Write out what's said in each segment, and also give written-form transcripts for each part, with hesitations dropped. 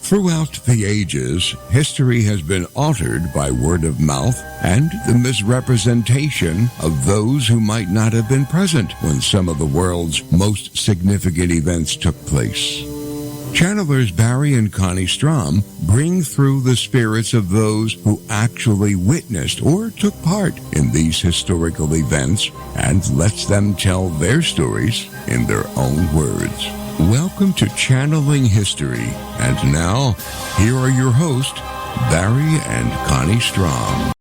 Throughout the ages, history has been altered by word of mouth and the misrepresentation of those who might not have been present when some of the world's most significant events took place. Channelers Barry and Connie Strohm bring through the spirits of those who actually witnessed or took part in these historical events and lets them tell their stories in their own words. Welcome to Channeling History. And now, here are your hosts, Barry and Connie Strohm.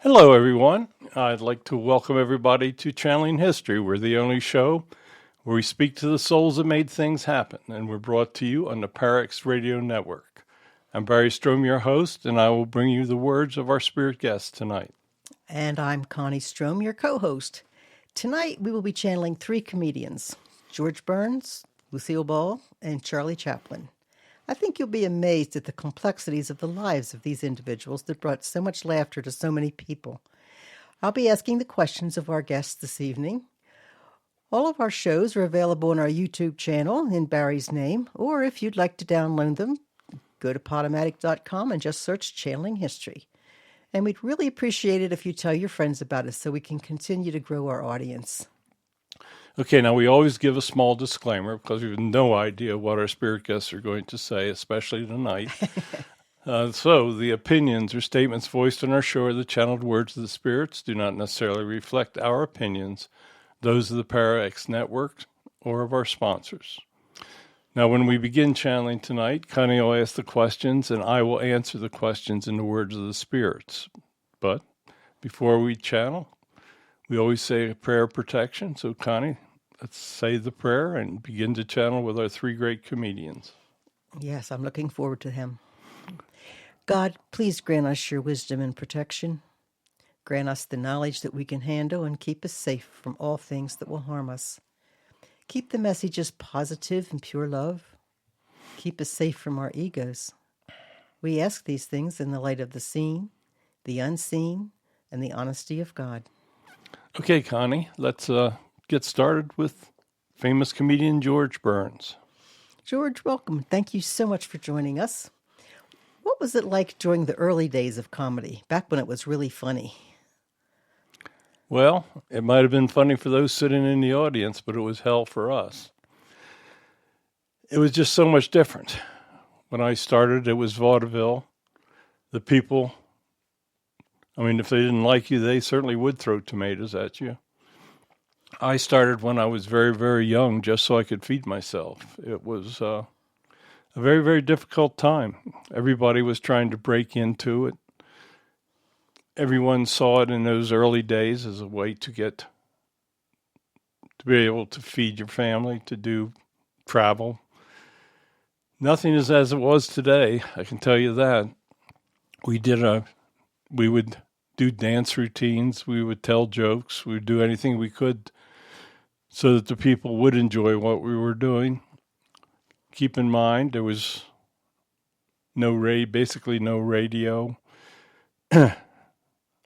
Hello, everyone. I'd like to welcome everybody to Channeling History. We're the only show where we speak to the souls that made things happen, and we're brought to you on the Parax Radio Network. I'm Barry Strohm, your host, and I will bring you the words of our spirit guests tonight. And I'm Connie Strohm, your co-host. Tonight, we will be channeling three comedians, George Burns, Lucille Ball, and Charlie Chaplin. I think you'll be amazed at the complexities of the lives of these individuals that brought so much laughter to so many people. I'll be asking the questions of our guests this evening. All of our shows are available on our YouTube channel in Barry's name, or if you'd like to download them, go to Podomatic.com and just search Channeling History. And we'd really appreciate it if you tell your friends about us so we can continue to grow our audience. Okay, now we always give a small disclaimer because we have no idea what our spirit guests are going to say, especially tonight. So the opinions or statements voiced on our show are the channeled words of the spirits, do not necessarily reflect our opinions, those of the Parax Network, or of our sponsors. Now, when we begin channeling tonight, Connie will ask the questions, and I will answer the questions in the words of the spirits. But before we channel, we always say a prayer of protection. So, Connie, let's say the prayer and begin to channel with our three great comedians. Yes, I'm looking forward to him. God, please grant us your wisdom and protection. Grant us the knowledge that we can handle and keep us safe from all things that will harm us. Keep the messages positive and pure love. Keep us safe from our egos. We ask these things in the light of the seen, the unseen, and the honesty of God. Okay, Connie, let's get started with famous comedian George Burns. George, welcome. Thank you so much for joining us. What was it like during the early days of comedy, back when it was really funny? Well, it might have been funny for those sitting in the audience, but it was hell for us. It was just so much different. When I started, it was vaudeville. The people, if they didn't like you, they certainly would throw tomatoes at you. I started when I was very, very young, just so I could feed myself. It was a very, very difficult time. Everybody was trying to break into it. Everyone saw it in those early days as a way to be able to feed your family, to do travel. Nothing is as it was today, I can tell you that. We would do dance routines, we would tell jokes, we would do anything we could so that the people would enjoy what we were doing. Keep in mind, there was basically no radio.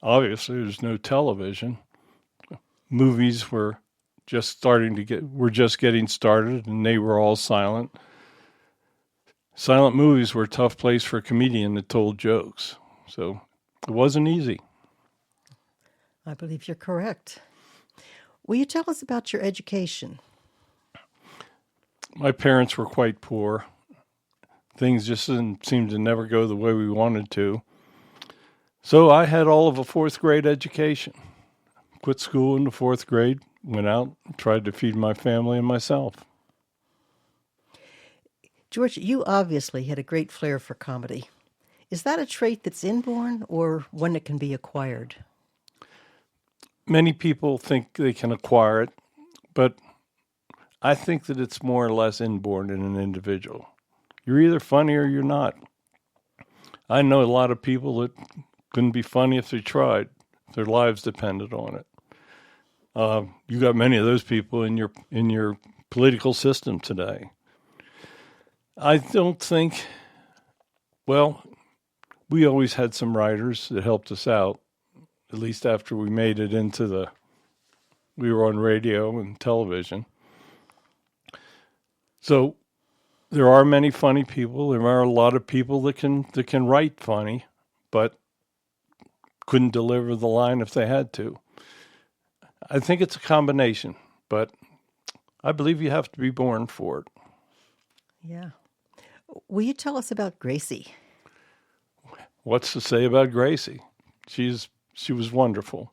Obviously, there's no television. Movies were just getting started, and they were all silent. Silent movies were a tough place for a comedian that told jokes. So it wasn't easy. I believe you're correct. Will you tell us about your education? My parents were quite poor. Things just didn't seem to never go the way we wanted to. So I had all of a fourth grade education. Quit school in the fourth grade, went out, tried to feed my family and myself. George, you obviously had a great flair for comedy. Is that a trait that's inborn or one that can be acquired? Many people think they can acquire it, but I think that it's more or less inborn in an individual. You're either funny or you're not. I know a lot of people that couldn't be funny if they tried, if their lives depended on it. You got many of those people in your political system today. I don't think, we always had some writers that helped us out, at least after we made it we were on radio and television. So there are many funny people. There are a lot of people that can write funny, but couldn't deliver the line if they had to. I think it's a combination, but I believe you have to be born for it. Yeah. Will you tell us about Gracie? What's to say about Gracie? She was wonderful.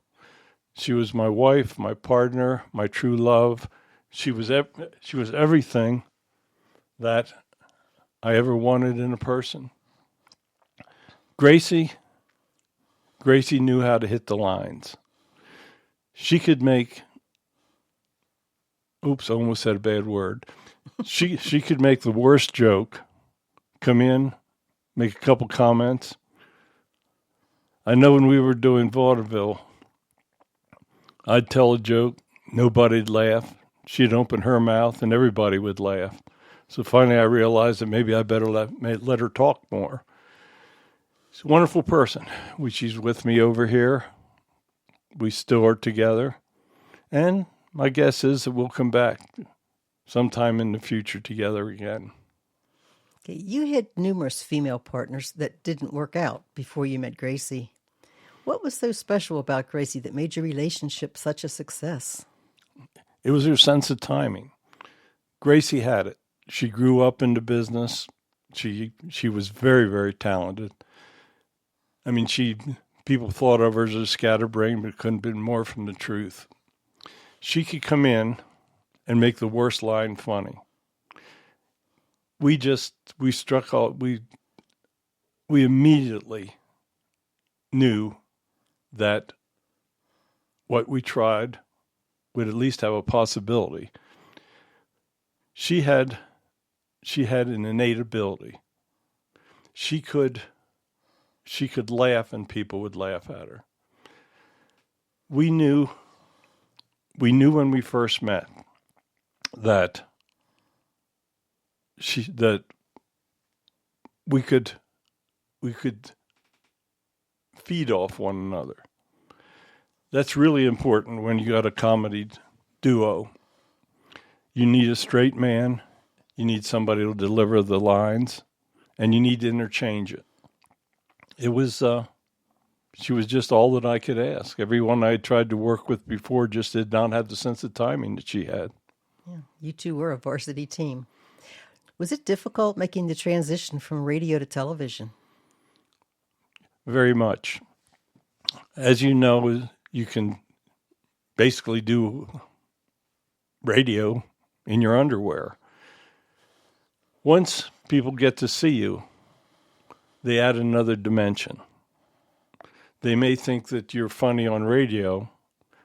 She was my wife, my partner, my true love. She was everything that I ever wanted in a person. Gracie knew how to hit the lines. She could make, oops, I almost said a bad word. She could make the worst joke, come in, make a couple comments. I know when we were doing vaudeville, I'd tell a joke, nobody'd laugh. She'd open her mouth and everybody would laugh. So finally I realized that maybe I better let her talk more. She's a wonderful person. She's with me over here. We still are together. And my guess is that we'll come back sometime in the future together again. Okay, you had numerous female partners that didn't work out before you met Gracie. What was so special about Gracie that made your relationship such a success? It was her sense of timing. Gracie had it. She grew up into business. She was very, very talented. I mean, people thought of her as a scatterbrain, but it couldn't have been more from the truth. She could come in and make the worst line funny. We immediately knew that what we tried would at least have a possibility. She had an innate ability. She could laugh and people would laugh at her. We knew when we first met that we could feed off one another. That's really important when you got a comedy duo. You need a straight man, you need somebody to deliver the lines, and you need to interchange it. She was just all that I could ask. Everyone I tried to work with before just did not have the sense of timing that she had. Yeah, you two were a varsity team. Was it difficult making the transition from radio to television? Very much. As you know, you can basically do radio in your underwear. Once people get to see you, they add another dimension. They may think that you're funny on radio,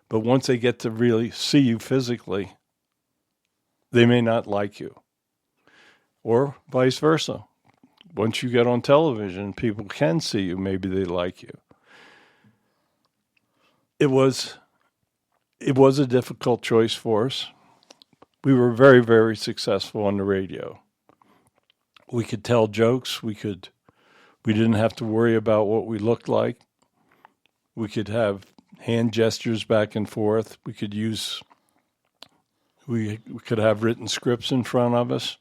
but once they get to really see you physically, they may not like you. Or vice versa. Once you get on television, people can see you, maybe they like you. It was a difficult choice for us. We were very, very successful on the radio. We could tell jokes. We didn't have to worry about what we looked like. We could have hand gestures back and forth. We could have written scripts in front of us.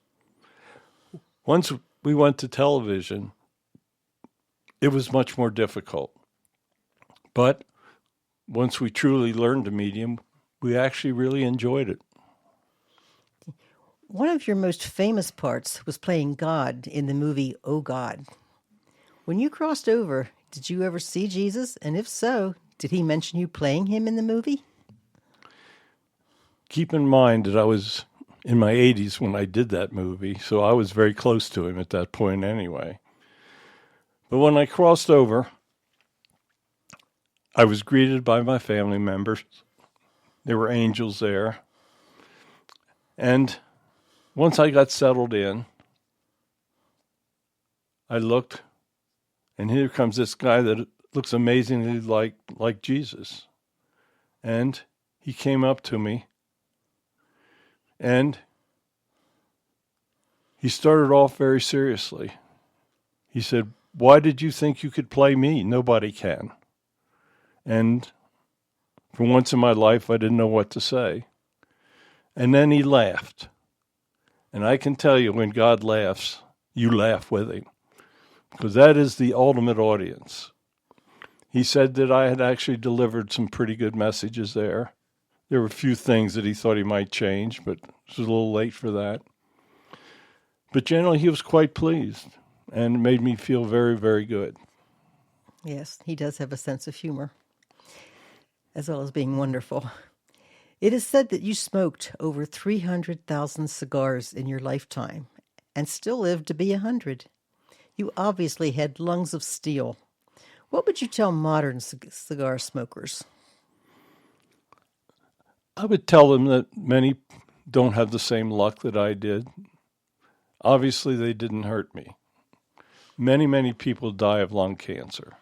Once we went to television, it was much more difficult. But once we truly learned the medium, we actually really enjoyed it. One of your most famous parts was playing God in the movie Oh God. When you crossed over, did you ever see Jesus? And if so, did he mention you playing him in the movie? Keep in mind that I was in my 80s when I did that movie, so I was very close to him at that point anyway. But when I crossed over, I was greeted by my family members. There were angels there. And once I got settled in, I looked, and here comes this guy that looks amazingly like Jesus. And he came up to me, and he started off very seriously. He said, "Why did you think you could play me? Nobody can." And for once in my life, I didn't know what to say. And then he laughed. And I can tell you, when God laughs, you laugh with him, because that is the ultimate audience. He said that I had actually delivered some pretty good messages there. There were a few things that he thought he might change, but it was a little late for that. But generally, he was quite pleased, and it made me feel very, very good. Yes, he does have a sense of humor, as well as being wonderful. It is said that you smoked over 300,000 cigars in your lifetime and still lived to be 100. You obviously had lungs of steel. What would you tell modern cigar smokers? I would tell them that many don't have the same luck that I did. Obviously, they didn't hurt me. Many, many people die of lung cancer.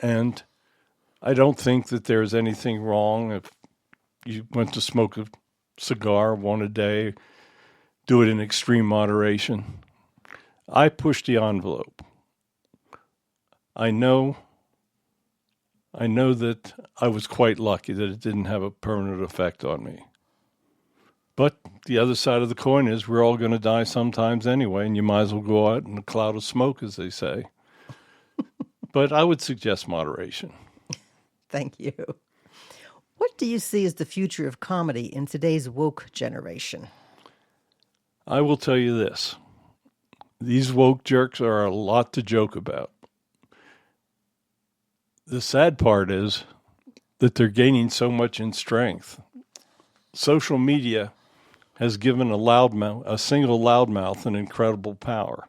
And I don't think that there's anything wrong if you went to smoke a cigar, one a day, do it in extreme moderation. I pushed the envelope. I know that I was quite lucky that it didn't have a permanent effect on me. But the other side of the coin is we're all going to die sometimes anyway, and you might as well go out in a cloud of smoke, as they say. But I would suggest moderation. Thank you. What do you see as the future of comedy in today's woke generation? I will tell you this. These woke jerks are a lot to joke about. The sad part is that they're gaining so much in strength. Social media has given a single loudmouth an incredible power.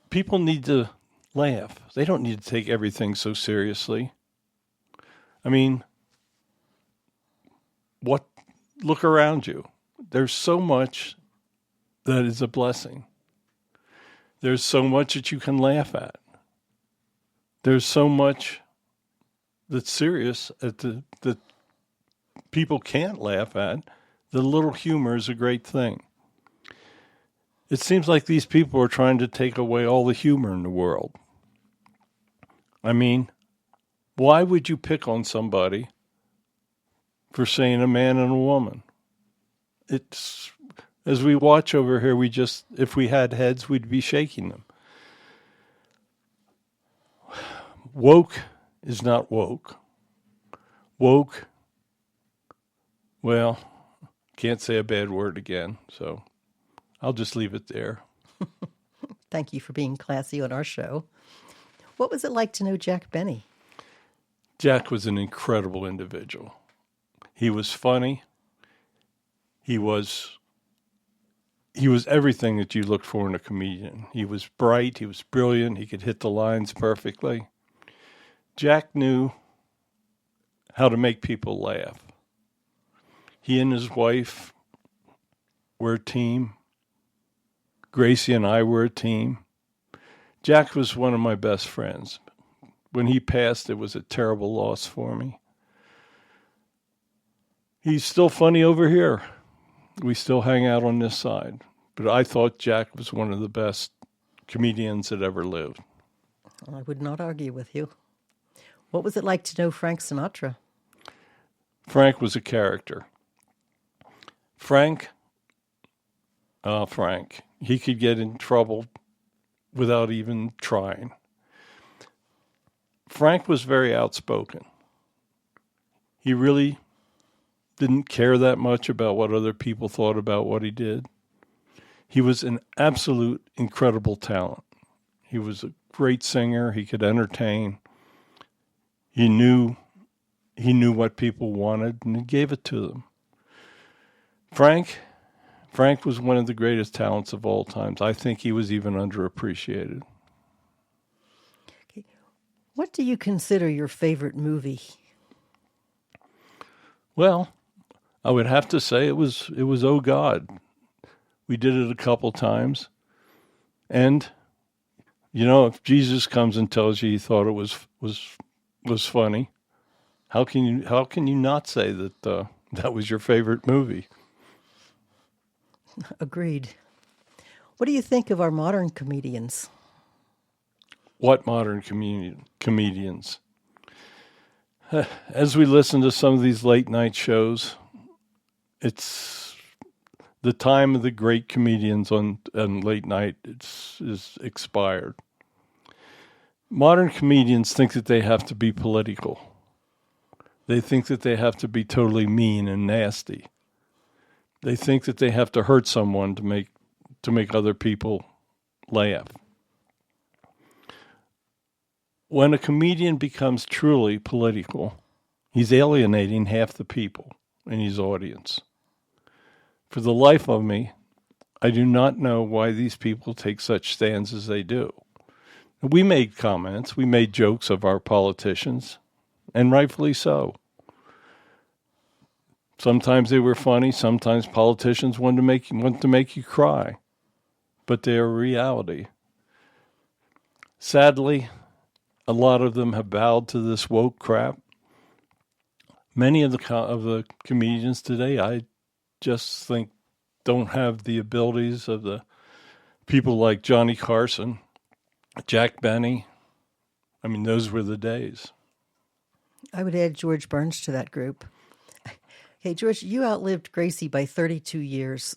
People need to laugh. They don't need to take everything so seriously. I mean, look around you. There's so much that is a blessing. There's so much that you can laugh at. There's so much that's serious that people can't laugh at. The little humor is a great thing. It seems like these people are trying to take away all the humor in the world. I mean, why would you pick on somebody for saying a man and a woman? It's, as we watch over here, if we had heads, we'd be shaking them. Woke is not woke. Woke, well, can't say a bad word again, so I'll just leave it there. Thank you for being classy on our show. What was it like to know Jack Benny? Jack was an incredible individual. He was funny. He was everything that you look for in a comedian. He was bright. He was brilliant. He could hit the lines perfectly. Jack knew how to make people laugh. He and his wife were a team. Gracie and I were a team. Jack was one of my best friends. When he passed, it was a terrible loss for me. He's still funny over here. We still hang out on this side. But I thought Jack was one of the best comedians that ever lived. I would not argue with you. What was it like to know Frank Sinatra? Frank was a character. Frank, he could get in trouble without even trying. Frank was very outspoken. He really didn't care that much about what other people thought about what he did. He was an absolute incredible talent. He was a great singer. He could entertain. He knew what people wanted, and he gave it to them. Frank was one of the greatest talents of all times. I think he was even underappreciated. Okay. What do you consider your favorite movie? Well, I would have to say it was Oh God. We did it a couple times. And if Jesus comes and tells you he thought it was funny, how can you not say that that was your favorite movie? Agreed. What do you think of our modern comedians? What modern comedians? As we listen to some of these late night shows, it's The time of the great comedians on late night is expired. Modern comedians think that they have to be political. They think that they have to be totally mean and nasty. They think that they have to hurt someone to make other people laugh. When a comedian becomes truly political, he's alienating half the people in his audience. For the life of me, I do not know why these people take such stands as they do. We made comments, we made jokes of our politicians, and rightfully so. Sometimes they were funny, sometimes politicians want to make you cry, but they are reality. Sadly, a lot of them have bowed to this woke crap. Many of the comedians today, I just think, don't have the abilities of the people like Johnny Carson, Jack Benny. I mean, those were the days. I would add George Burns to that group. Hey, George, you outlived Gracie by 32 years.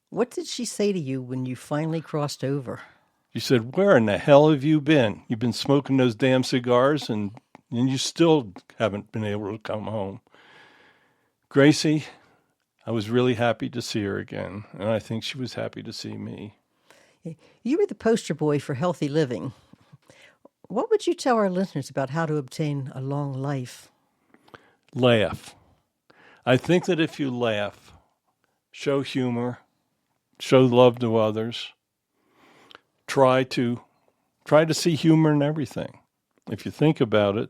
What did she say to you when you finally crossed over? She said, "Where in the hell have you been? You've been smoking those damn cigars and you still haven't been able to come home." Gracie, I was really happy to see her again, and I think she was happy to see me. You were the poster boy for healthy living. What would you tell our listeners about how to obtain a long life? Laugh. I think that if you laugh, show humor, show love to others, try to see humor in everything. If you think about it,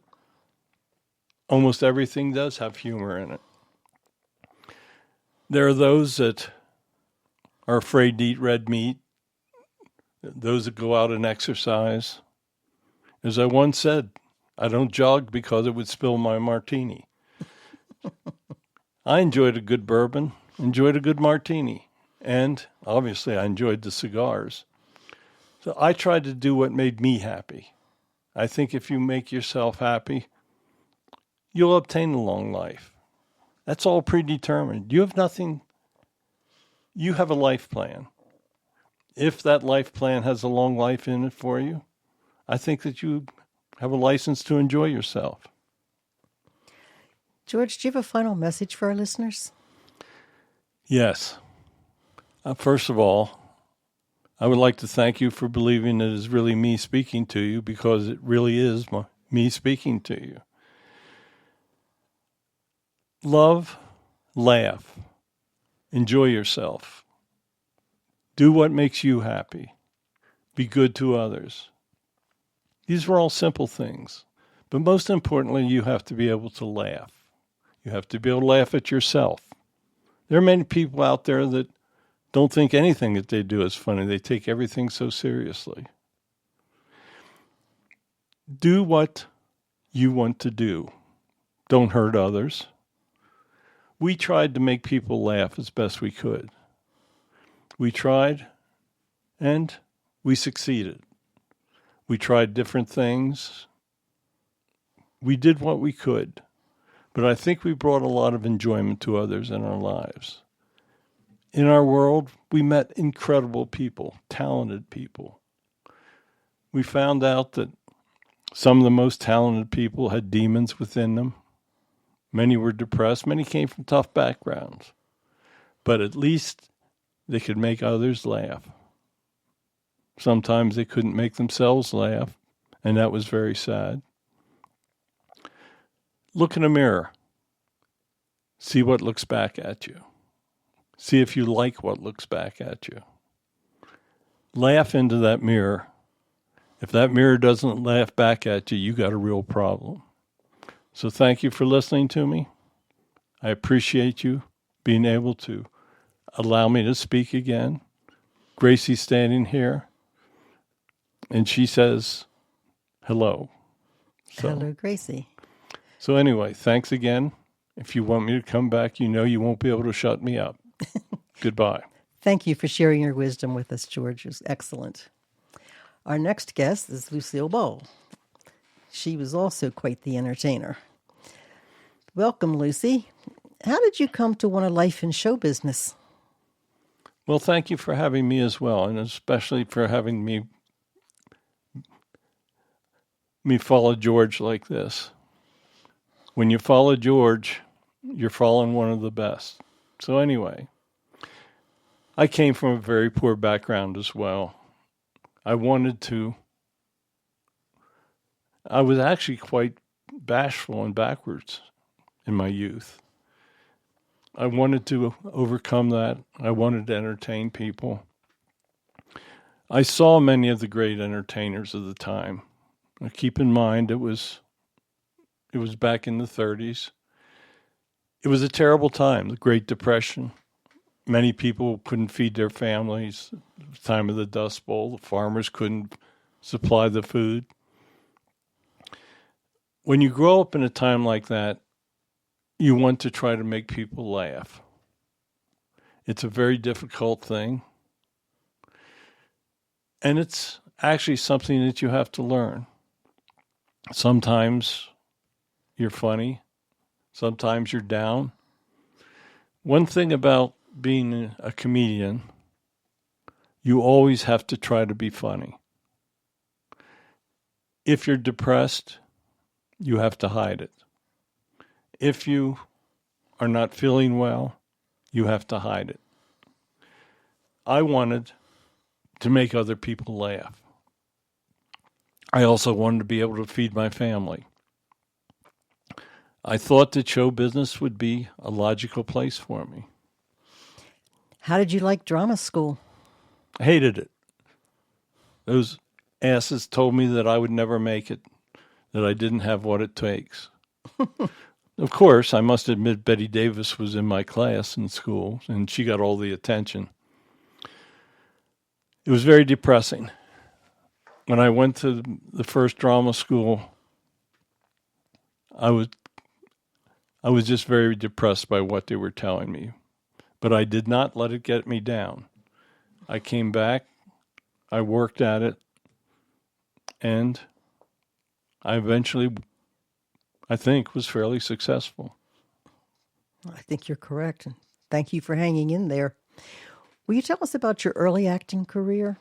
almost everything does have humor in it. There are those that are afraid to eat red meat, those that go out and exercise. As I once said, I don't jog because it would spill my martini. I enjoyed a good bourbon, enjoyed a good martini, and obviously I enjoyed the cigars. So I tried to do what made me happy. I think if you make yourself happy, you'll obtain a long life. That's all predetermined. You have nothing. You have a life plan. If that life plan has a long life in it for you, I think that you have a license to enjoy yourself. George, do you have a final message for our listeners? Yes. First of all, I would like to thank you for believing it is really me speaking to you, because it really is me speaking to you. Love, laugh, enjoy yourself. Do what makes you happy. Be good to others. These are all simple things. But most importantly, you have to be able to laugh. You have to be able to laugh at yourself. There are many people out there that don't think anything that they do is funny. They take everything so seriously. Do what you want to do. Don't hurt others. We tried to make people laugh as best we could. We tried, and we succeeded. We tried different things. We did what we could. But I think we brought a lot of enjoyment to others in our lives. In our world, we met incredible people, talented people. We found out that some of the most talented people had demons within them. Many were depressed. Many came from tough backgrounds. But at least they could make others laugh. Sometimes they couldn't make themselves laugh, and that was very sad. Look in a mirror. See what looks back at you. See if you like what looks back at you. Laugh into that mirror. If that mirror doesn't laugh back at you, you got a real problem. So thank you for listening to me. I appreciate you being able to allow me to speak again. Gracie's standing here, and she says, hello. Hello, Gracie. So anyway, thanks again. If you want me to come back, you know you won't be able to shut me up. Goodbye. Thank you for sharing your wisdom with us, George. It was excellent. Our next guest is Lucille Ball. She was also quite the entertainer. Welcome, Lucy. How did you come to want a life in show business? Well, thank you for having me as well, and especially for having me follow George like this. When you follow George, you're following one of the best. So anyway, I came from a very poor background as well. I wanted to I was actually quite bashful and backwards in my youth. I wanted to overcome that. I wanted to entertain people. I saw many of the great entertainers of the time. Now, keep in mind it was back in the 30s. It was a terrible time, the Great Depression. Many people couldn't feed their families. It was the time of the Dust Bowl. The farmers couldn't supply the food. When you grow up in a time like that, you want to try to make people laugh. It's a very difficult thing. And it's actually something that you have to learn. Sometimes you're funny, sometimes you're down. One thing about being a comedian, you always have to try to be funny. If you're depressed, you have to hide it. If you are not feeling well, you have to hide it. I wanted to make other people laugh. I also wanted to be able to feed my family. I thought that show business would be a logical place for me. How did you like drama school? I hated it. Those asses told me that I would never make it, that I didn't have what it takes. Of course, I must admit Betty Davis was in my class in school, and she got all the attention. It was very depressing. When I went to the first drama school, I was just very depressed by what they were telling me. But I did not let it get me down. I came back, I worked at it, and I eventually, I think, was fairly successful. I think you're correct. And thank you for hanging in there. Will you tell us about your early acting career?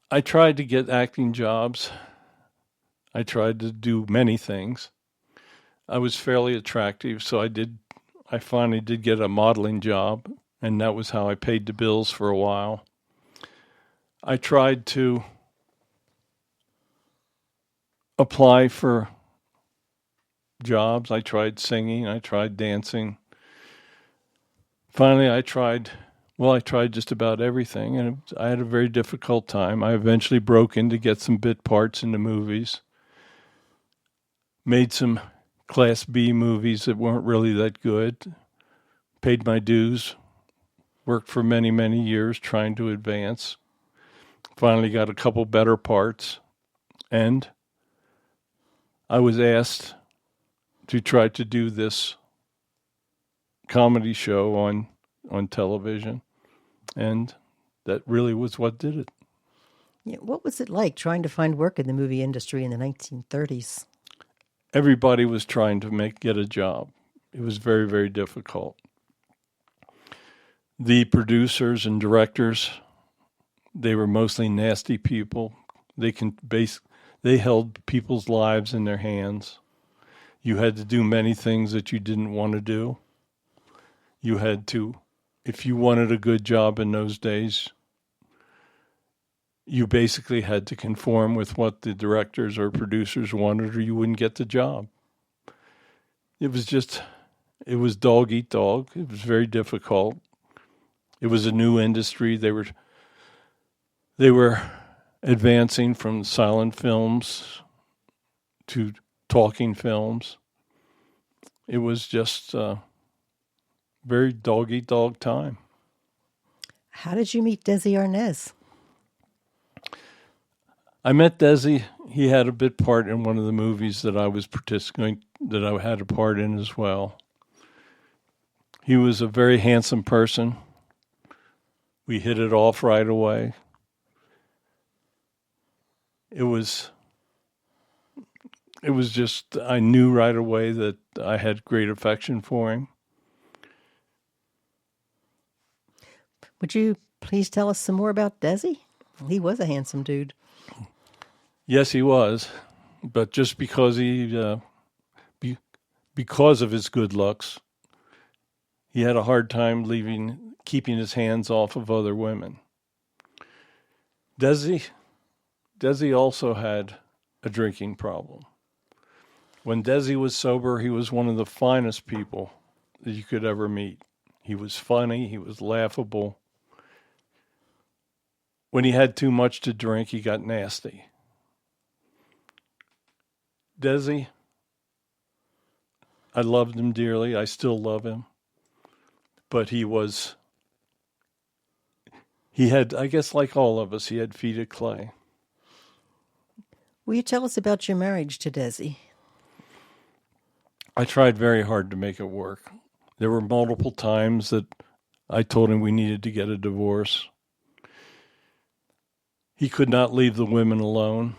I tried to get acting jobs. I tried to do many things. I was fairly attractive, so I finally did get a modeling job, and that was how I paid the bills for a while. I tried to apply for jobs. I tried singing, I tried dancing. Finally, I tried just about everything, and I had a very difficult time. I eventually broke in to get some bit parts in the movies, made some Class B movies that weren't really that good, paid my dues, worked for many, many years trying to advance. Finally got a couple better parts, and I was asked to try to do this comedy show on television, and that really was what did it. Yeah, what was it like trying to find work in the movie industry in the 1930s? Everybody was trying to get a job. It was very, very difficult. The producers and directors, they were mostly nasty people. They held people's lives in their hands. You had to do many things that you didn't want to do. You had to, if you wanted a good job in those days, you basically had to conform with what the directors or producers wanted, or you wouldn't get the job. It was dog eat dog. It was very difficult. It was a new industry. They were advancing from silent films to talking films. It was just very dog eat dog time. How did you meet Desi Arnaz? I met Desi. He had a bit part in one of the movies that I was participating, that I had a part in as well. He was a very handsome person. We hit it off right away. It was just, I knew right away that I had great affection for him. Would you please tell us some more about Desi? He was a handsome dude. Yes, he was, but just because because of his good looks, he had a hard time keeping his hands off of other women. Desi also had a drinking problem. When Desi was sober, he was one of the finest people that you could ever meet. He was funny, he was laughable. When he had too much to drink, he got nasty. Desi, I loved him dearly. I still love him. But he had, I guess like all of us, he had feet of clay. Will you tell us about your marriage to Desi? I tried very hard to make it work. There were multiple times that I told him we needed to get a divorce. He could not leave the women alone.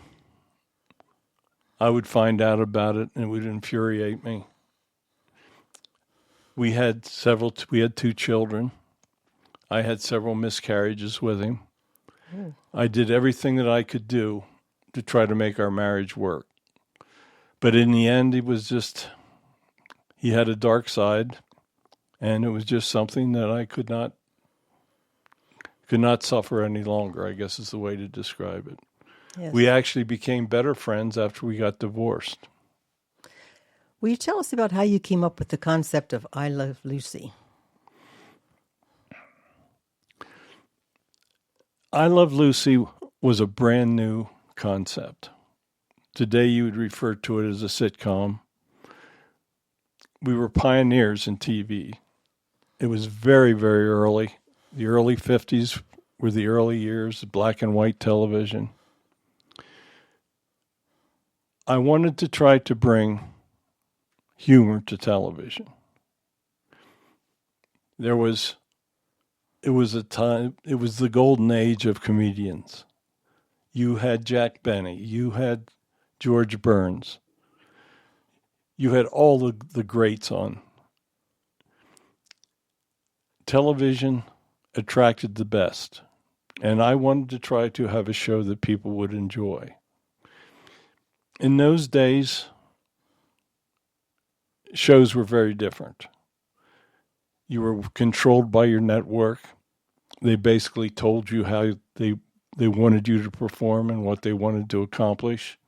I would find out about it and it would infuriate me. We had 2 children. I had several miscarriages with him. I did everything that I could do to try to make our marriage work. But in the end, he had a dark side, and it was just something that I could not suffer any longer, I guess is the way to describe it. Yes. We actually became better friends after we got divorced. Will you tell us about how you came up with the concept of I Love Lucy? I Love Lucy was a brand new concept. Today you would refer to it as a sitcom. We were pioneers in TV. It was very, very early. The early 50s were the early years of black and white television. I wanted to try to bring humor to television. It was the golden age of comedians. You had Jack Benny, you had George Burns, you had all the greats on. Television attracted the best, and I wanted to try to have a show that people would enjoy. In those days, shows were very different. You were controlled by your network. They basically told you how they wanted you to perform and what they wanted to accomplish.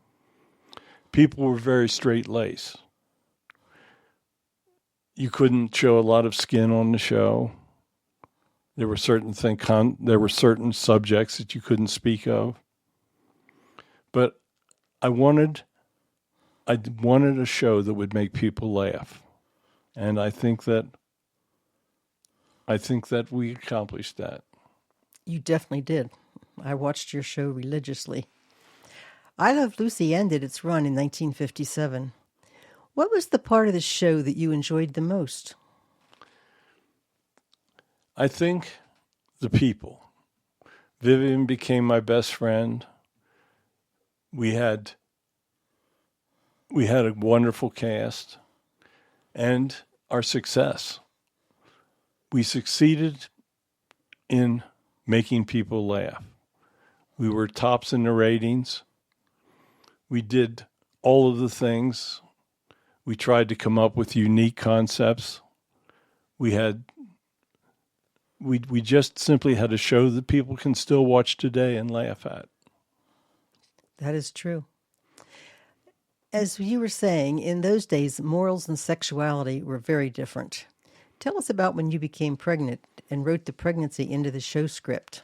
People were very straight-laced. You couldn't show a lot of skin on the show. There were certain subjects that you couldn't speak of. But I wanted a show that would make people laugh. And I think that we accomplished that. You definitely did. I watched your show religiously. I Love Lucy ended its run in 1957. What was the part of the show that you enjoyed the most? I think the people. Vivian became my best friend. We had a wonderful cast, and our success. We succeeded in making people laugh. We were tops in the ratings. We did all of the things. We tried to come up with unique concepts. We just simply had a show that people can still watch today and laugh at. That is true. As you were saying, in those days, morals and sexuality were very different. Tell us about when you became pregnant and wrote the pregnancy into the show script.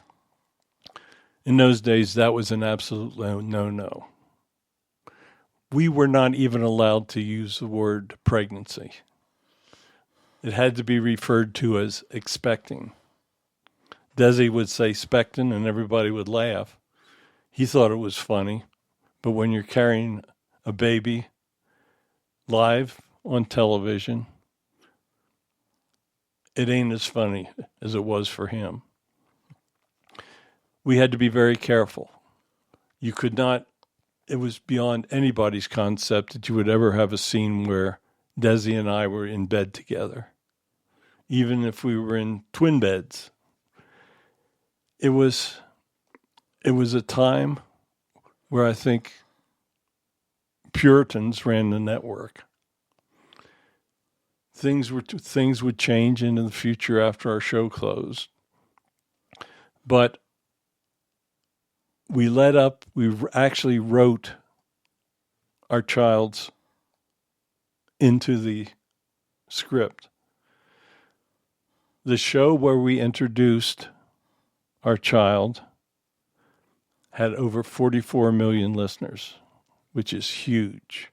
In those days, that was an absolute no-no. We were not even allowed to use the word pregnancy. It had to be referred to as expecting. Desi would say spectin and everybody would laugh. He thought it was funny, but when you're carrying a baby live on television, it ain't as funny as it was for him. We had to be very careful. You could not, it was beyond anybody's concept that you would ever have a scene where Desi and I were in bed together. Even if we were in twin beds, it was a time where I think Puritans ran the network. Things would change into the future after our show closed, but we actually wrote our child's into the script. The show where we introduced our child had over 44 million listeners, which is huge.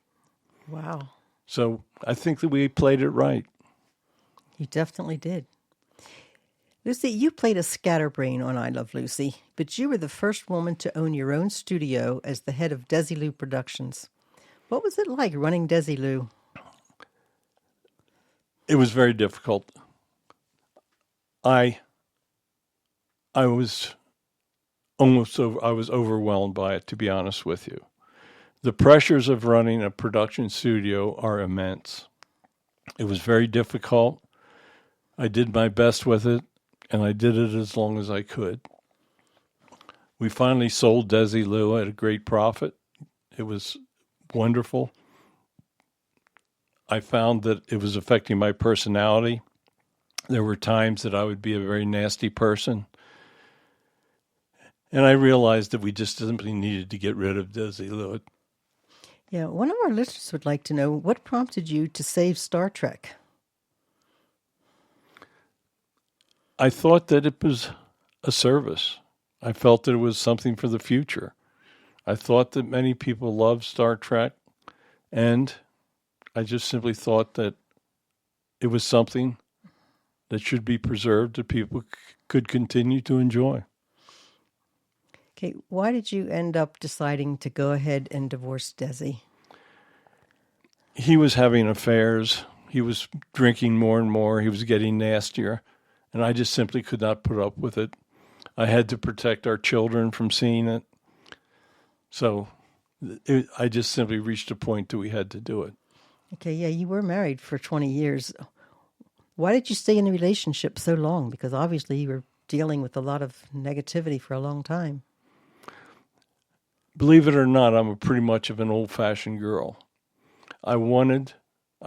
Wow. So I think that we played it right. You definitely did. Lucy, you played a scatterbrain on I Love Lucy, but you were the first woman to own your own studio as the head of Desilu Productions. What was it like running Desilu? It was very difficult. I was I was overwhelmed by it, to be honest with you. The pressures of running a production studio are immense. It was very difficult. I did my best with it, and I did it as long as I could. We finally sold Desilu at a great profit. It was wonderful. I found that it was affecting my personality. There were times that I would be a very nasty person. And I realized that we just simply needed to get rid of Desilu. Yeah, one of our listeners would like to know what prompted you to save Star Trek? I thought that it was a service. I felt that it was something for the future. I thought that many people loved Star Trek, and I just simply thought that it was something that should be preserved that people could continue to enjoy. Okay, why did you end up deciding to go ahead and divorce Desi? He was having affairs. He was drinking more and more. He was getting nastier, and I just simply could not put up with it. I had to protect our children from seeing it. So I just simply reached a point that we had to do it. Okay, yeah, you were married for 20 years. Why did you stay in a relationship so long? Because obviously you were dealing with a lot of negativity for a long time. Believe it or not, I'm pretty much of an old-fashioned girl. I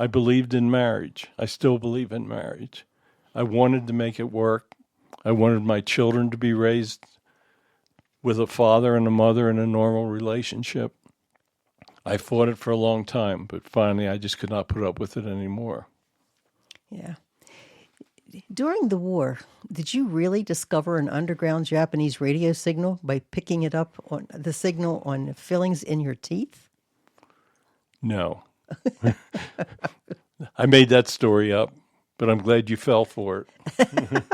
believed in marriage. I still believe in marriage. I wanted to make it work. I wanted my children to be raised with a father and a mother in a normal relationship. I fought it for a long time, but finally I just could not put up with it anymore. Yeah. During the war, did you really discover an underground Japanese radio signal by picking it up on the signal on fillings in your teeth? No. I made that story up, but I'm glad you fell for it.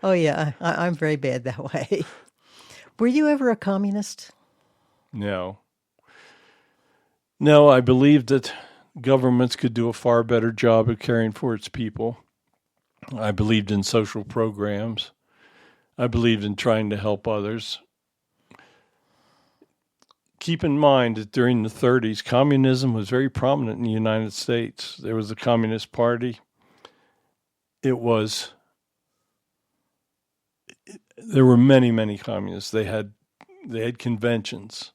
Oh, yeah, I'm very bad that way. Were you ever a communist? No. No, I believed that governments could do a far better job of caring for its people. I believed in social programs. I believed in trying to help others. Keep in mind that during the 30s, communism was very prominent in the United States. There was the Communist Party. There were many, many communists. They had conventions.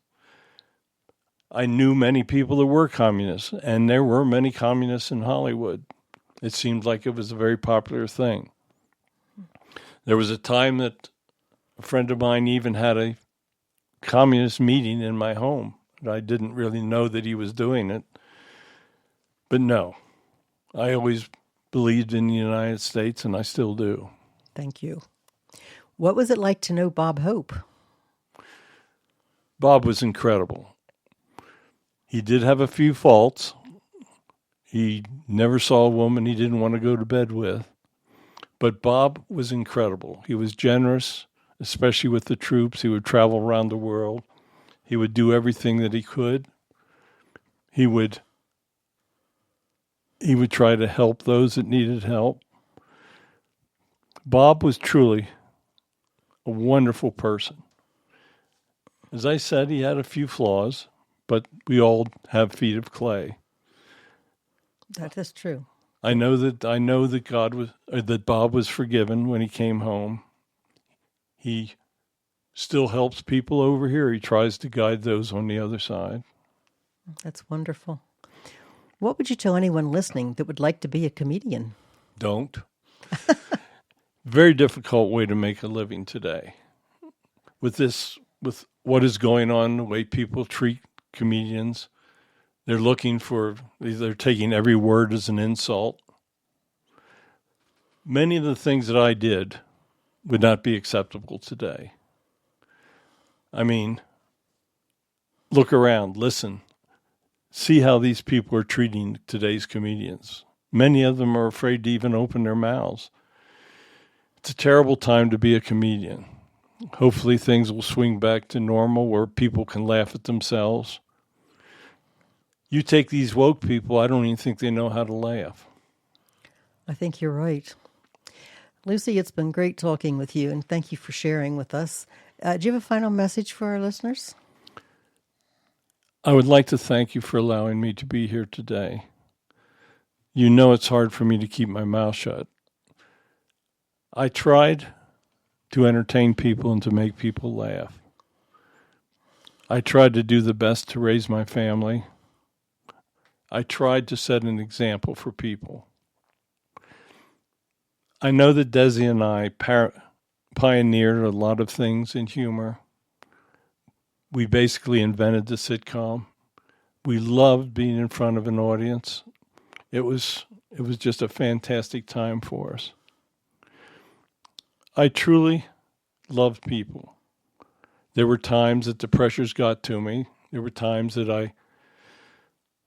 I knew many people that were communists, and there were many communists in Hollywood. It seemed like it was a very popular thing. There was a time that a friend of mine even had a communist meeting in my home. I didn't really know that he was doing it. But no, I always believed in the United States, and I still do. Thank you. What was it like to know Bob Hope? Bob was incredible. He did have a few faults. He never saw a woman he didn't want to go to bed with. But Bob was incredible. He was generous, especially with the troops. He would travel around the world. He would do everything that he could. He would try to help those that needed help. Bob was truly a wonderful person. As I said, he had a few flaws, but we all have feet of clay. That is true. I know that Bob was forgiven when he came home. He still helps people over here. He tries to guide those on the other side. That's wonderful. What would you tell anyone listening that would like to be a comedian? Don't. Very difficult way to make a living today. With what is going on, the way people treat comedians, they're taking every word as an insult. Many of the things that I did would not be acceptable today. I mean, look around, listen, see how these people are treating today's comedians. Many of them are afraid to even open their mouths. It's a terrible time to be a comedian. Hopefully things will swing back to normal where people can laugh at themselves. You take these woke people, I don't even think they know how to laugh. I think you're right. Lucy, it's been great talking with you, and thank you for sharing with us. Do you have a final message for our listeners? I would like to thank you for allowing me to be here today. You know it's hard for me to keep my mouth shut. I tried to entertain people and to make people laugh. I tried to do the best to raise my family. I tried to set an example for people. I know that Desi and I pioneered a lot of things in humor. We basically invented the sitcom. We loved being in front of an audience. It was just a fantastic time for us. I truly loved people. There were times that the pressures got to me. There were times that I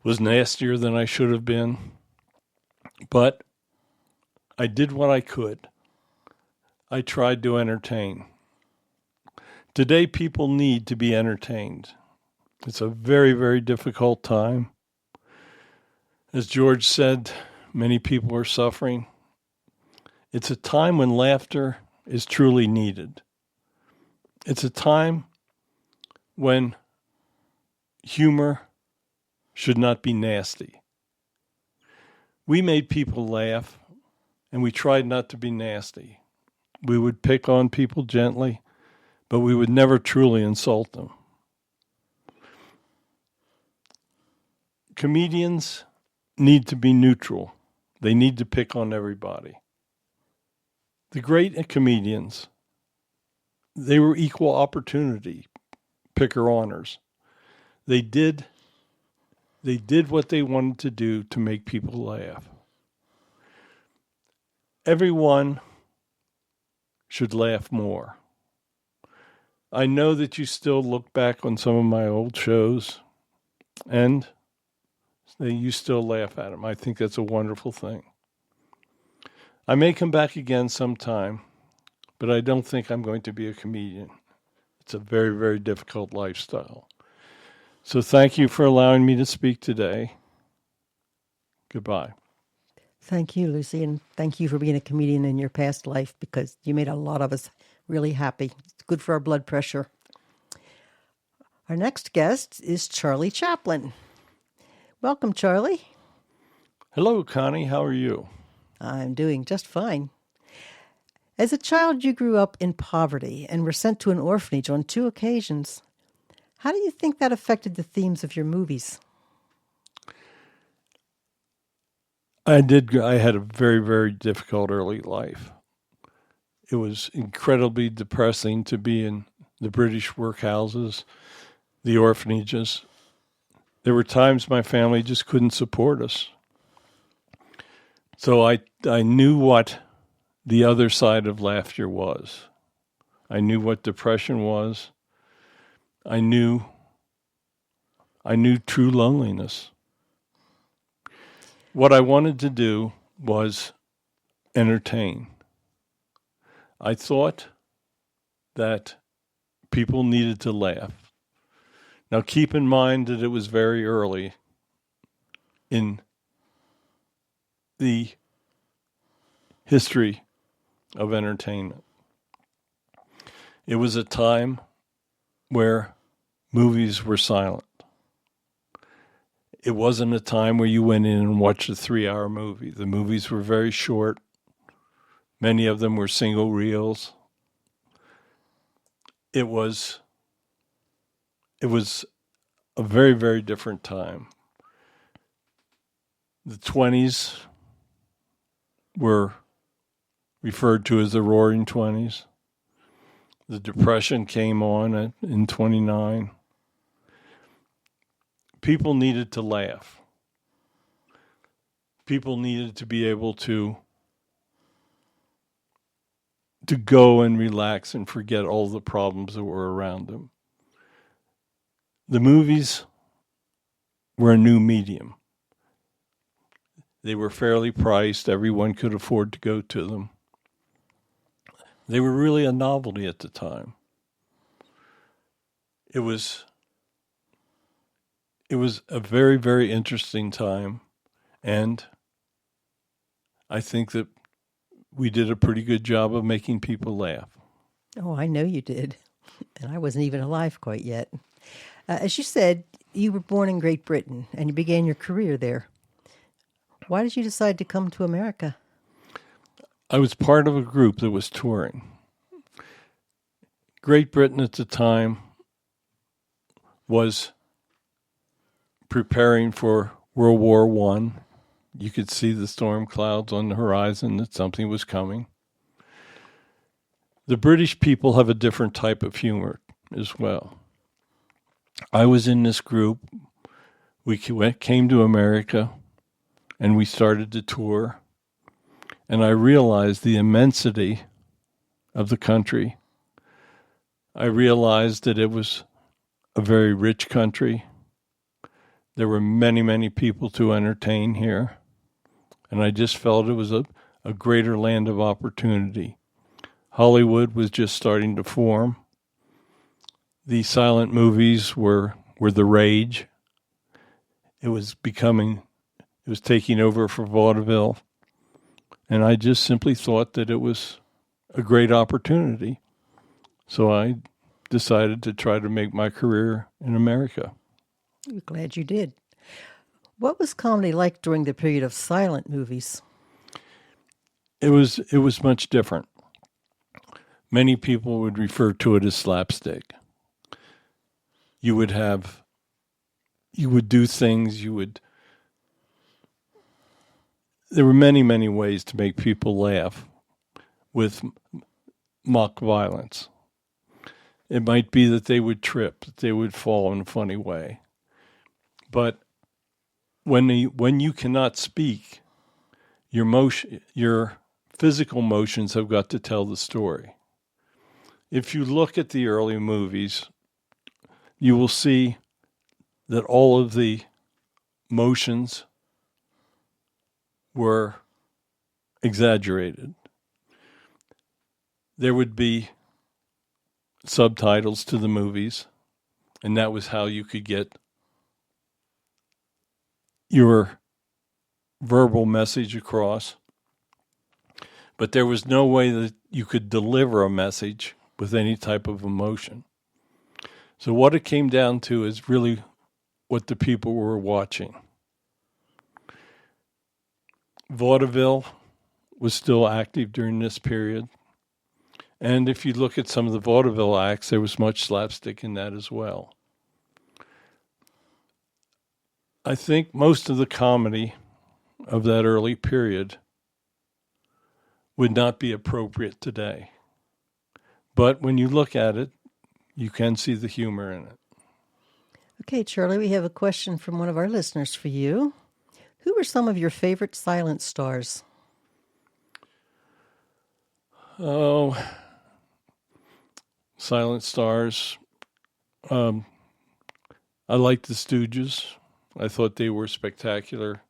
was nastier than I should have been. But I did what I could. I tried to entertain. Today, people need to be entertained. It's a very, very difficult time. As George said, many people are suffering. It's a time when laughter is truly needed. It's a time when humor should not be nasty. We made people laugh, and we tried not to be nasty. We would pick on people gently, but we would never truly insult them. Comedians need to be neutral. They need to pick on everybody. The great comedians, they were equal opportunity picker-oners. They did what they wanted to do to make people laugh. Everyone should laugh more. I know that you still look back on some of my old shows and you still laugh at them. I think that's a wonderful thing. I may come back again sometime, but I don't think I'm going to be a comedian. It's a very, very difficult lifestyle. So thank you for allowing me to speak today. Goodbye. Thank you, Lucy, and thank you for being a comedian in your past life because you made a lot of us really happy. It's good for our blood pressure. Our next guest is Charlie Chaplin. Welcome, Charlie. Hello, Connie. How are you? I'm doing just fine. As a child, you grew up in poverty and were sent to an orphanage on 2 occasions. How do you think that affected the themes of your movies? I had a very, very difficult early life. It was incredibly depressing to be in the British workhouses, the orphanages. There were times my family just couldn't support us. So I knew what the other side of laughter was. I knew what depression was. I knew true loneliness. What I wanted to do was entertain. I thought that people needed to laugh. Now keep in mind that it was very early in the history of entertainment. It was a time where movies were silent. It wasn't a time where you went in and watched a 3-hour movie. The movies were very short. Many of them were single reels. it was a very, very different time. The 20s were referred to as the Roaring Twenties. The Depression came on in 29. People needed to laugh. People needed to be able to go and relax and forget all the problems that were around them. The movies were a new medium. They were fairly priced. Everyone could afford to go to them. They were really a novelty at the time. It was a very, very interesting time, and I think that we did a pretty good job of making people laugh. Oh, I know you did. And I wasn't even alive quite yet. As you said, you were born in Great Britain and you began your career there. Why did you decide to come to America? I was part of a group that was touring. Great Britain at the time was preparing for World War I. You could see the storm clouds on the horizon that something was coming. The British people have a different type of humor as well. I was in this group. We came to America and we started to tour. And I realized the immensity of the country. I realized that it was a very rich country. There were many, many people to entertain here. And I just felt it was a greater land of opportunity. Hollywood was just starting to form. The silent movies were the rage. It was taking over for vaudeville. And I just simply thought that it was a great opportunity. So I decided to try to make my career in America. I'm glad you did. What was comedy like during the period of silent movies? It was much different. Many people would refer to it as slapstick. You would do things, there were many, many ways to make people laugh with mock violence. It might be that they would trip, that they would fall in a funny way. But when you cannot speak, your physical motions have got to tell the story. If you look at the early movies, you will see that all of the motions were exaggerated. There would be subtitles to the movies, and that was how you could get your verbal message across. But there was no way that you could deliver a message with any type of emotion. So what it came down to is really what the people were watching. Vaudeville was still active during this period. And if you look at some of the vaudeville acts, there was much slapstick in that as well. I think most of the comedy of that early period would not be appropriate today. But when you look at it, you can see the humor in it. Okay, Charlie, we have a question from one of our listeners for you. Who were some of your favorite silent stars? Oh, silent stars. I liked the Stooges. I thought they were spectacular.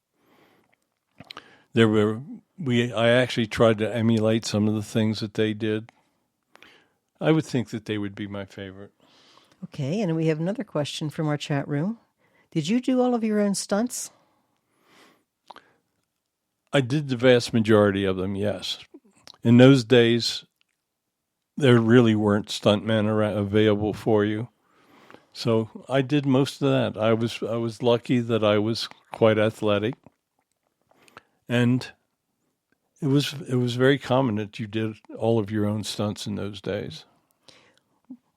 I actually tried to emulate some of the things that they did. I would think that they would be my favorite. Okay, and we have another question from our chat room. Did you do all of your own stunts? I did the vast majority of them, yes. In those days, there really weren't stuntmen available for you. So I did most of that. I was lucky that I was quite athletic. And it was very common that you did all of your own stunts in those days.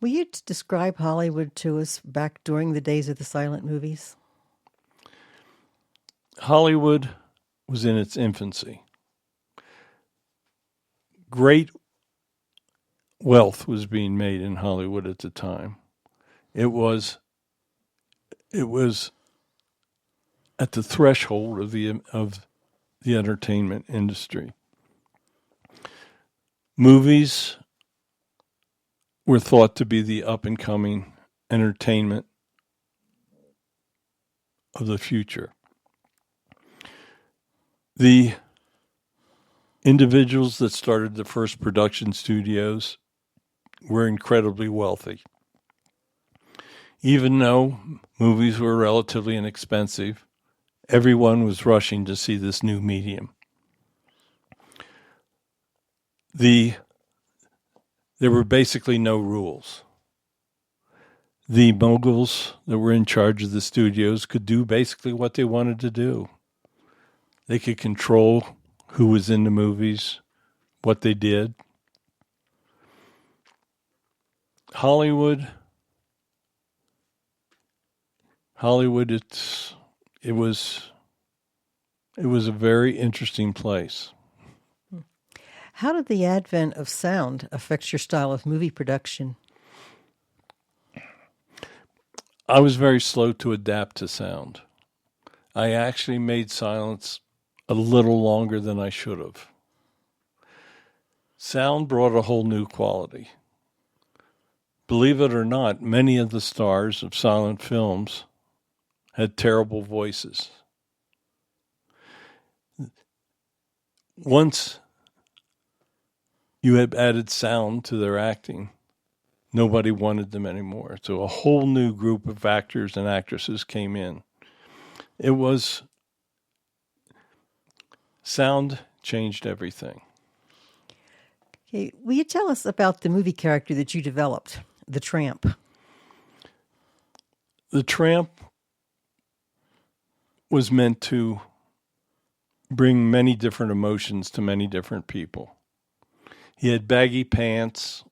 Will you describe Hollywood to us back during the days of the silent movies? Hollywood was in its infancy. Great wealth was being made in Hollywood at the time. It was at the threshold of the entertainment industry. Movies were thought to be the up and coming entertainment of the future. The individuals that started the first production studios were incredibly wealthy. Even though movies were relatively inexpensive, everyone was rushing to see this new medium. There were basically no rules. The moguls that were in charge of the studios could do basically what they wanted to do. They could control who was in the movies, what they did. Hollywood, it was a very interesting place. How did the advent of sound affect your style of movie production? I was very slow to adapt to sound. I actually made silence a little longer than I should have. Sound brought a whole new quality. Believe it or not, many of the stars of silent films had terrible voices. Once you had added sound to their acting, nobody wanted them anymore. So a whole new group of actors and actresses came in. Sound changed everything. Okay, will you tell us about the movie character that you developed, the Tramp? The Tramp was meant to bring many different emotions to many different people. He had baggy pants,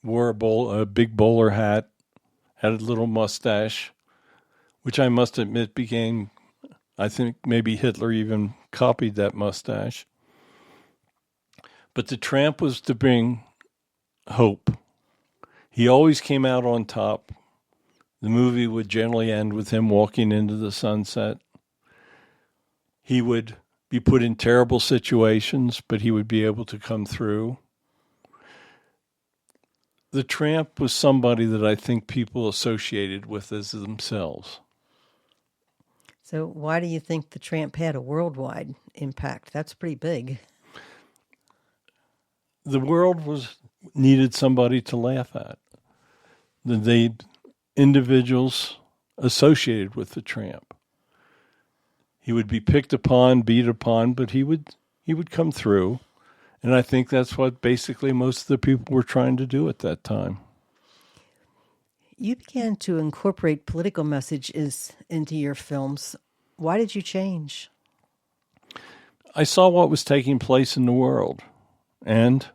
wore a big bowler hat, had a little mustache, which I must admit I think maybe Hitler even copied that mustache. But the Tramp was to bring hope. He always came out on top. The movie would generally end with him walking into the sunset. He would be put in terrible situations, but he would be able to come through. The Tramp was somebody that I think people associated with as themselves. So why do you think the Tramp had a worldwide impact? That's pretty big. The world needed somebody to laugh at. The individuals associated with the Tramp. He would be picked upon, beat upon, but he would come through. And I think that's what basically most of the people were trying to do at that time. You began to incorporate political messages into your films. Why did you change? I saw what was taking place in the world, and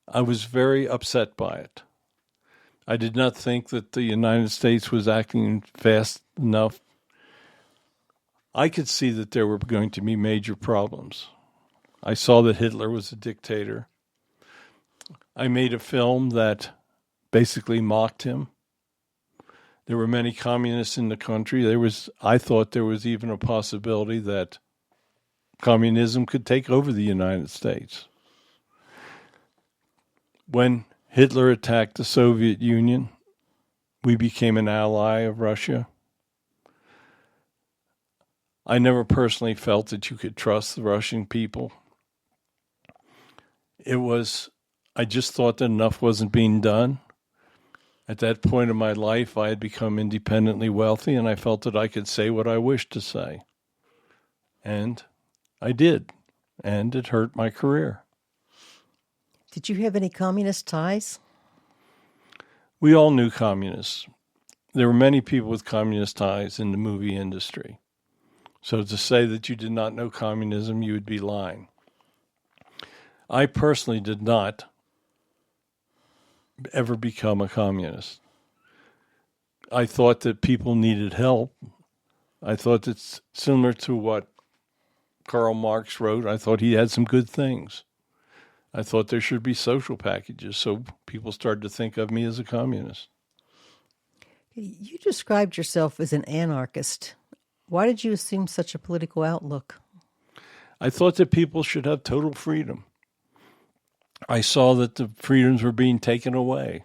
I was very upset by it. I did not think that the United States was acting fast enough. I could see that there were going to be major problems. I saw that Hitler was a dictator. I made a film that basically mocked him. There were many communists in the country. I thought there was even a possibility that communism could take over the United States. When Hitler attacked the Soviet Union, we became an ally of Russia. I never personally felt that you could trust the Russian people. I just thought that enough wasn't being done. At that point in my life, I had become independently wealthy, and I felt that I could say what I wished to say. And I did, and it hurt my career. Did you have any communist ties? We all knew communists. There were many people with communist ties in the movie industry. So to say that you did not know communism, you would be lying. I personally did not ever become a communist. I thought that people needed help. I thought it's similar to what Karl Marx wrote. I thought he had some good things. I thought there should be social packages, so people started to think of me as a communist. You described yourself as an anarchist. Why did you assume such a political outlook? I thought that people should have total freedom. I saw that the freedoms were being taken away.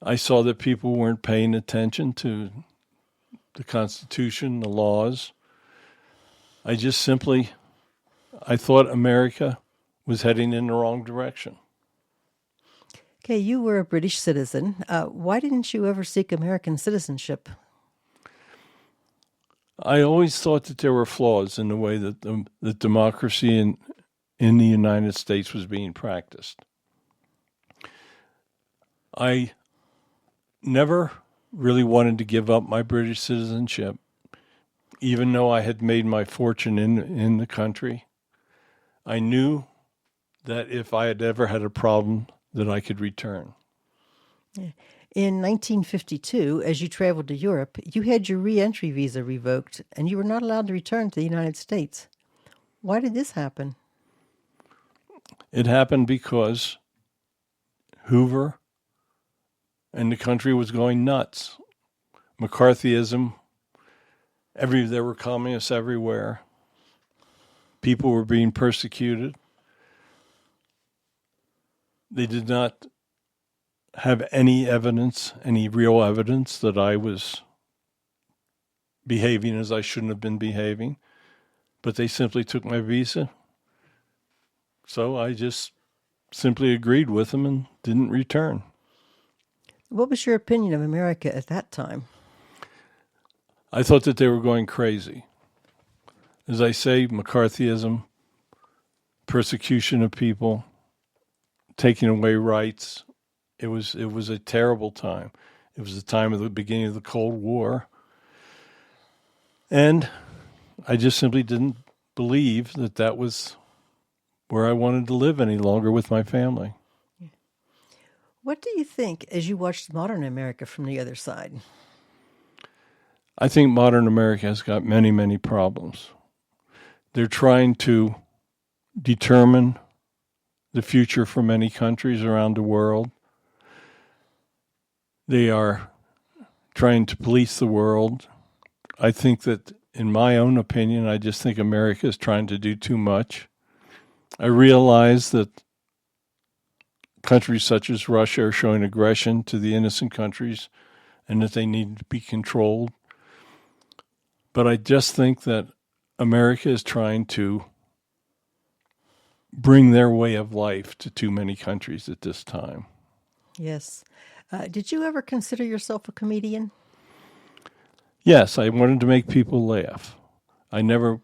I saw that people weren't paying attention to the Constitution, the laws. I thought America was heading in the wrong direction. Okay, you were a British citizen. Why didn't you ever seek American citizenship? I always thought that there were flaws in the way that the democracy in the United States was being practiced. I never really wanted to give up my British citizenship, even though I had made my fortune in the country. I knew that if I had ever had a problem, that I could return. In 1952, as you traveled to Europe, you had your re-entry visa revoked and you were not allowed to return to the United States. Why did this happen? It happened because Hoover and the country was going nuts. McCarthyism, there were communists everywhere. People were being persecuted. They did not have any real evidence that I was behaving as I shouldn't have been behaving, but they simply took my visa. So I just simply agreed with them and didn't return. What was your opinion of America at that time? I thought that they were going crazy. As I say, McCarthyism, persecution of people, taking away rights. It was a terrible time. It was the time of the beginning of the Cold War. And I just simply didn't believe that that was where I wanted to live any longer with my family. What do you think as you watched modern America from the other side? I think modern America has got many, many problems. They're trying to determine the future for many countries around the world. They are trying to police the world. I think that, in my own opinion, I just think America is trying to do too much. I realize that countries such as Russia are showing aggression to the innocent countries and that they need to be controlled. But I just think that America is trying to bring their way of life to too many countries at this time. Yes. Did you ever consider yourself a comedian? Yes, I wanted to make people laugh. I never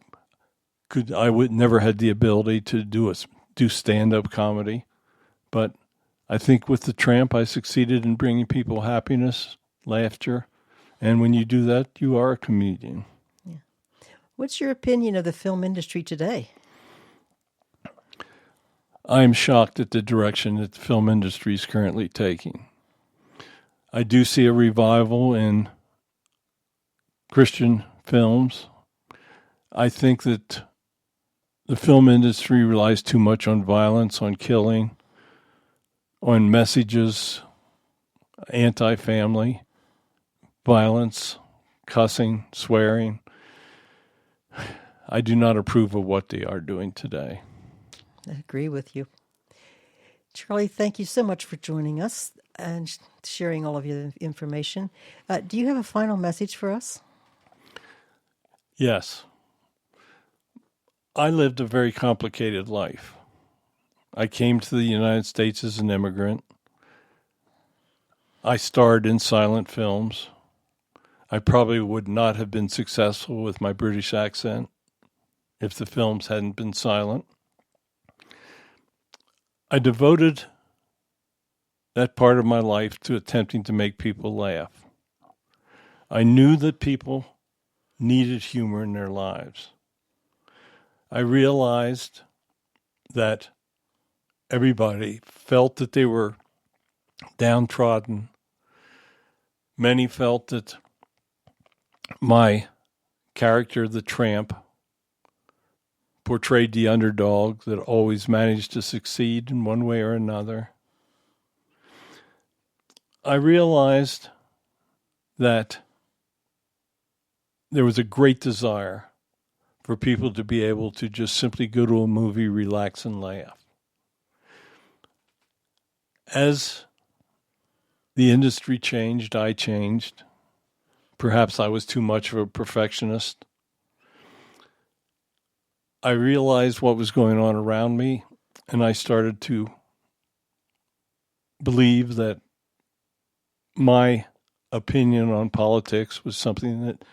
had the ability to do stand-up comedy, but I think with The Tramp, I succeeded in bringing people happiness, laughter, and when you do that, you are a comedian. Yeah. What's your opinion of the film industry today? I'm shocked at the direction that the film industry is currently taking. I do see a revival in Christian films. I think that the film industry relies too much on violence, on killing, on messages, anti-family, violence, cussing, swearing. I do not approve of what they are doing today. I agree with you. Charlie, thank you so much for joining us and sharing all of your information. Do you have a final message for us? Yes. I lived a very complicated life. I came to the United States as an immigrant. I starred in silent films. I probably would not have been successful with my British accent if the films hadn't been silent. I devoted that part of my life to attempting to make people laugh. I knew that people needed humor in their lives. I realized that everybody felt that they were downtrodden. Many felt that my character, the tramp, portrayed the underdog that always managed to succeed in one way or another. I realized that there was a great desire for people to be able to just simply go to a movie, relax, and laugh. As the industry changed, I changed. Perhaps I was too much of a perfectionist. I realized what was going on around me, and I started to believe that my opinion on politics was something that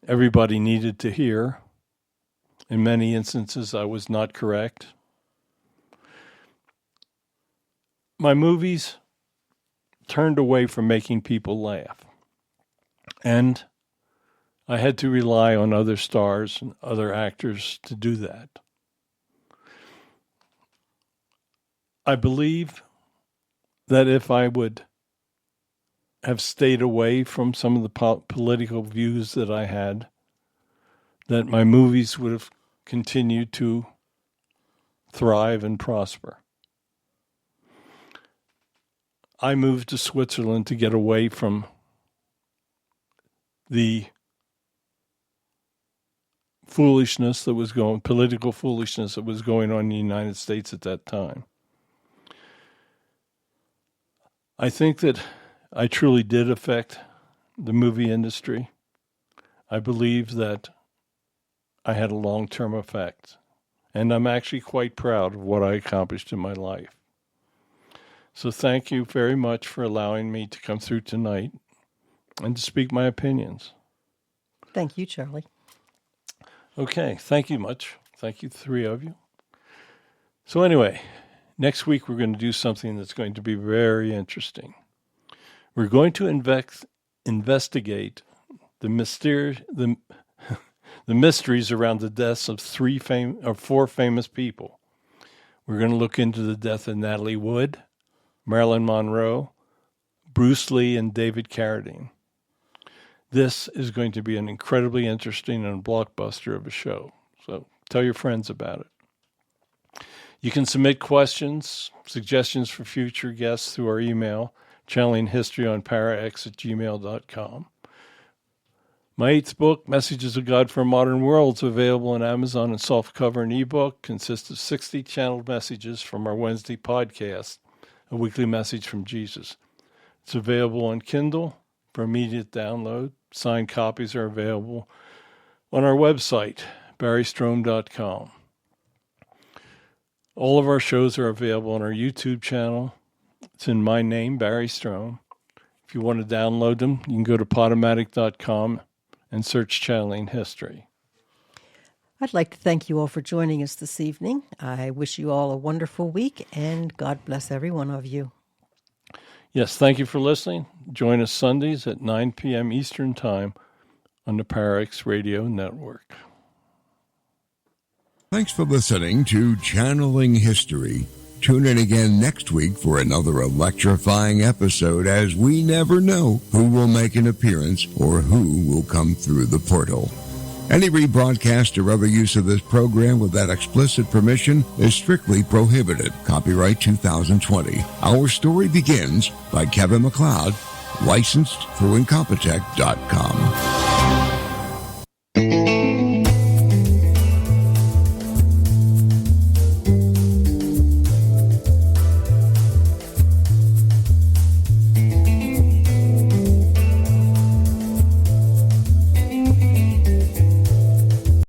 everybody needed to hear. In many instances, I was not correct. My movies turned away from making people laugh, and I had to rely on other stars and other actors to do that. I believe that if I would have stayed away from some of the political views that I had, that my movies would have continued to thrive and prosper. I moved to Switzerland to get away from the foolishness that was going, political foolishness that was going on in the United States at that time. I think that I truly did affect the movie industry. I believe that I had a long-term effect, and I'm actually quite proud of what I accomplished in my life. So thank you very much for allowing me to come through tonight and to speak my opinions. Thank you, Charlie. Okay, thank you much. Thank you, three of you. So anyway, next week we're going to do something that's going to be very interesting. We're going to investigate the mysteries around the deaths of four famous people. We're going to look into the death of Natalie Wood, Marilyn Monroe, Bruce Lee, and David Carradine. This is going to be an incredibly interesting and blockbuster of a show. So tell your friends about it. You can submit questions, suggestions for future guests through our email, channelinghistoryonparax@gmail.com. My 8th book, Messages of God for a Modern World, is available on Amazon in softcover and ebook. Consists of 60 channeled messages from our Wednesday podcast, A Weekly Message from Jesus. It's available on Kindle for immediate download. Signed copies are available on our website, barrystrohm.com. All of our shows are available on our YouTube channel. It's in my name, Barry Strohm. If you want to download them, you can go to podomatic.com and search Channeling History. I'd like to thank you all for joining us this evening. I wish you all a wonderful week, and God bless every one of you. Yes, thank you for listening. Join us Sundays at 9 p.m. Eastern Time on the Parax Radio Network. Thanks for listening to Channeling History. Tune in again next week for another electrifying episode, as we never know who will make an appearance or who will come through the portal. Any rebroadcast or other use of this program without explicit permission is strictly prohibited. Copyright 2020. Our Story Begins by Kevin MacLeod, licensed through Incompetech.com.